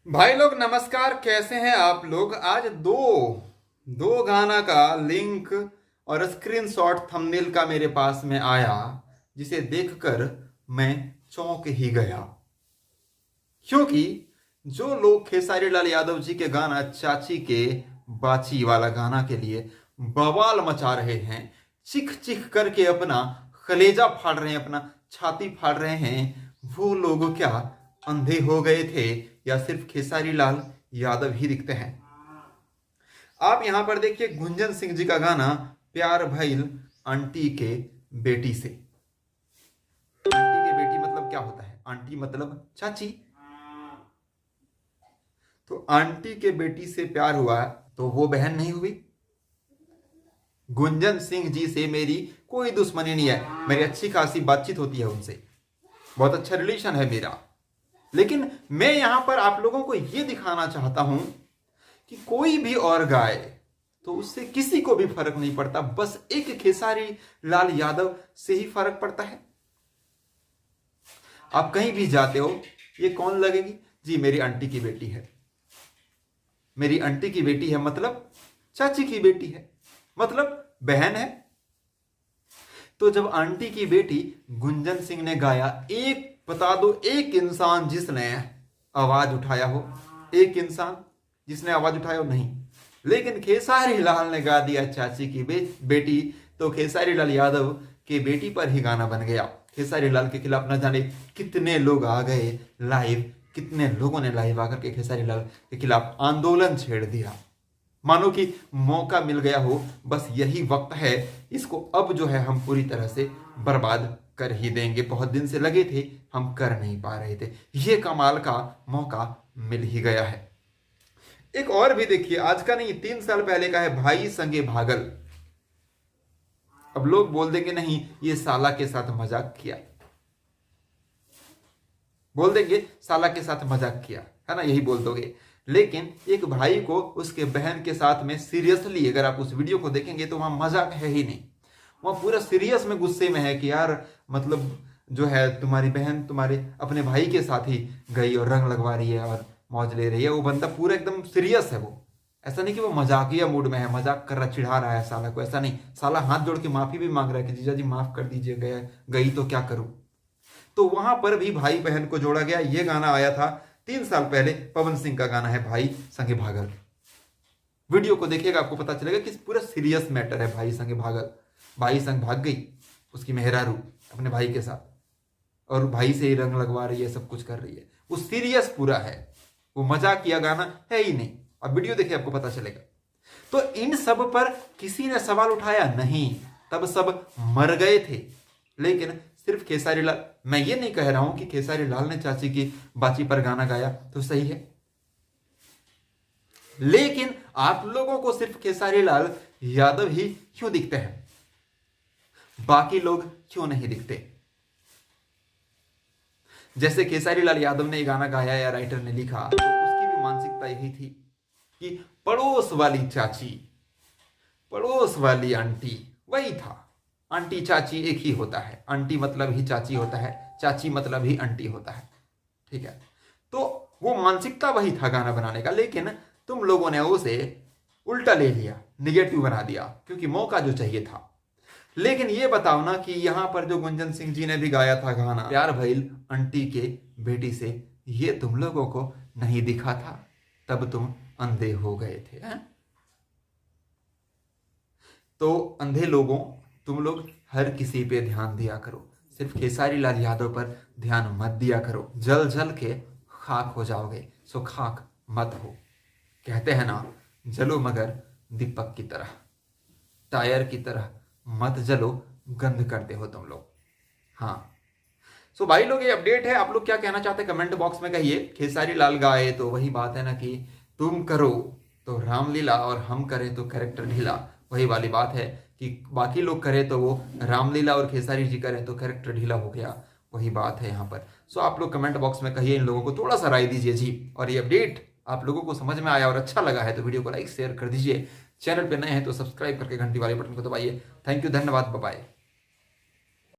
भाई लोग नमस्कार, कैसे हैं आप लोग। आज दो दो गाना का लिंक और स्क्रीनशॉट थंबनेल का मेरे पास में आया, जिसे देखकर मैं चौंक ही गया। क्योंकि जो लोग खेसारी लाल यादव जी के गाना चाची के बाची वाला गाना के लिए बवाल मचा रहे हैं, चिख चिख करके अपना कलेजा फाड़ रहे हैं, अपना छाती फाड़ रहे हैं, वो लोग क्या अंधे हो गए थे या सिर्फ खेसारी लाल यादव ही दिखते हैं। आप यहां पर देखिए गुंजन सिंह जी का गाना प्यार भइल आंटी के बेटी से। आंटी के बेटी मतलब क्या होता है? आंटी मतलब चाची। तो आंटी के बेटी से प्यार हुआ तो वो बहन नहीं हुई। गुंजन सिंह जी से मेरी कोई दुश्मनी नहीं है, मेरी अच्छी खासी बातचीत होती है उनसे, बहुत अच्छा रिलेशन है मेरा। लेकिन मैं यहां पर आप लोगों को यह दिखाना चाहता हूं कि कोई भी और गाए तो उससे किसी को भी फर्क नहीं पड़ता, बस एक खेसारी लाल यादव से ही फर्क पड़ता है। आप कहीं भी जाते हो, ये कौन लगेगी जी? मेरी आंटी की बेटी है। मेरी आंटी की बेटी है मतलब चाची की बेटी है, मतलब बहन है। तो जब आंटी की बेटी गुंजन सिंह ने गाया, एक बता दो, एक इंसान जिसने आवाज उठाया हो, एक इंसान जिसने आवाज उठाया हो? नहीं। लेकिन खेसारी लाल ने गा दिया चाची की बेटी, तो खेसारी लाल यादव के बेटी पर ही गाना बन गया। खेसारी लाल के खिलाफ न जाने कितने लोग आ गए लाइव, कितने लोगों ने लाइव आकर के खेसारी लाल के खिलाफ आंदोलन छेड़ दिया, मानो कि मौका मिल गया हो, बस यही वक्त है, इसको अब जो है हम पूरी तरह से बर्बाद कर ही देंगे। बहुत दिन से लगे थे, हम कर नहीं पा रहे थे, ये कमाल का मौका मिल ही गया है। एक और भी देखिए, आज का नहीं 3 साल पहले का है, भाई संगे भागल। अब लोग बोल देंगे नहीं ये साला के साथ मजाक किया, बोल देंगे साला के साथ मजाक किया है ना, यही बोल दोगे। लेकिन एक भाई को उसके बहन के साथ में सीरियसली अगर आप उस वीडियो को देखेंगे तो वहां मजाक है ही नहीं, वहां पूरा सीरियस में गुस्से में है कि यार मतलब जो है तुम्हारी बहन तुम्हारे अपने भाई के साथ ही गई और रंग लगवा रही है और मौज ले रही है। वो बंदा पूरा एकदम सीरियस है। वो ऐसा नहीं कि वो मजाकिया मूड में है, मजाक कर रहा, चिढ़ा रहा है साला को, ऐसा नहीं। साला हाथ जोड़ के माफी भी मांग रहा है कि जीजा जी माफ कर दीजिए, गई तो क्या करूं। तो वहां पर भी भाई बहन को जोड़ा गया। ये गाना आया था 3 साल पहले, पवन सिंह का गाना है भाई संगे भागल। वीडियो को देखिएगा आपको पता चलेगा कि पूरा सीरियस मैटर है भाई संगे भागल। भाई संग भाग गई उसकी मेहरारू अपने भाई के साथ, और भाई से ही रंग लगवा रही है, सब कुछ कर रही है। वो सीरियस पूरा है, वो मजाक किया गाना है ही नहीं। अब वीडियो देखिए आपको पता चलेगा। तो इन सब पर किसी ने सवाल उठाया नहीं, तब सब मर गए थे। लेकिन सिर्फ खेसारी लाल, मैं ये नहीं कह रहा हूं कि खेसारी लाल ने चाची की बाची पर गाना गाया तो सही है, लेकिन आप लोगों को सिर्फ खेसारी लाल यादव ही क्यों दिखते हैं, बाकी लोग क्यों नहीं दिखते? जैसे खेसारी लाल यादव ने ये गाना गाया या राइटर ने लिखा, तो उसकी भी मानसिकता यही थी कि पड़ोस वाली चाची, पड़ोस वाली आंटी, वही था। आंटी चाची एक ही होता है, आंटी मतलब ही चाची होता है, चाची मतलब ही आंटी होता है, ठीक है। तो वो मानसिकता वही था गाना बनाने का, लेकिन तुम लोगों ने उसे उल्टा ले लिया, निगेटिव बना दिया, क्योंकि मौका जो चाहिए था। लेकिन ये बताओ ना कि यहां पर जो गुंजन सिंह जी ने भी गाया था गाना प्यार भइल आंटी के बेटी से, ये तुम लोगों को नहीं दिखा था, तब तुम अंधे हो गए थे, हैं? तो अंधे लोगों, तुम लोग हर किसी पे ध्यान दिया करो, सिर्फ खेसारी लाल यादव पर ध्यान मत दिया करो, जल जल के खाक हो जाओगे। सो खाक मत हो। कहते हैं ना, जलो मगर दीपक की तरह, टायर की तरह मत जलो, गंद करते हो तुम लोग। हाँ, सो भाई लोग ये अपडेट है। आप लोग क्या कहना चाहते हैं कमेंट बॉक्स में कहिए। खेसारी लाल गाए तो वही बात है ना कि तुम करो तो रामलीला और हम करें तो कैरेक्टर ढीला, वही वाली बात है कि बाकी लोग करें तो वो रामलीला और खेसारी जी करें तो कैरेक्टर ढीला हो गया, वही बात है यहाँ पर। सो आप लोग कमेंट बॉक्स में कहिए, इन लोगों को थोड़ा सा राय दीजिए जी। और ये अपडेट आप लोगों को समझ में आया और अच्छा लगा है तो वीडियो को लाइक शेयर कर दीजिए। चैनल पे नए हैं तो सब्सक्राइब करके घंटी वाले बटन को दबाइए। थैंक यू, धन्यवाद, बाय बाय।